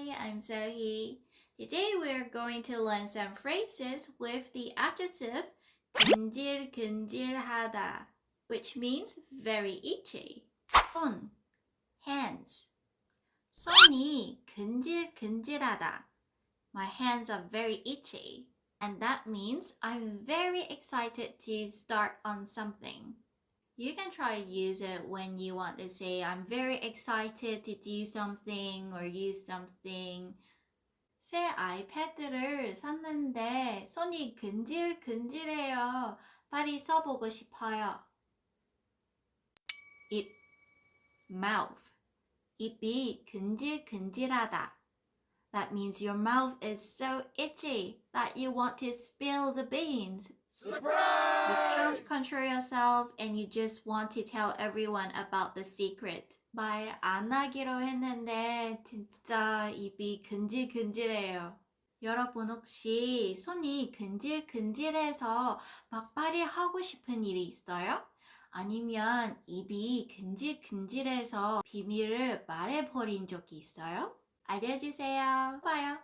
Hi, I'm Sohee. Today we're going to learn some phrases with the adjective 근질근질하다, which means very itchy. 손, hands. 손이 근질근질하다. My hands are very itchy. And that means I'm very excited to start on something. You can try to use it when you want to say I'm very excited to do something or use something. 새 아이패드를 샀는데 손이 근질근질해요. 빨리 써보고 싶어요. 입, mouth. 입이 근질근질하다. That means your mouth is so itchy that you want to spill the beans. Surprise! You can't control yourself and you just want to tell everyone about the secret. 말 안 하기로 했는데 진짜 입이 근질근질해요. 여러분 혹시 손이 근질근질해서 막 빨리 하고 싶은 일이 있어요? 아니면 입이 근질근질해서 비밀을 말해버린 적이 있어요? 알려주세요. 봐요.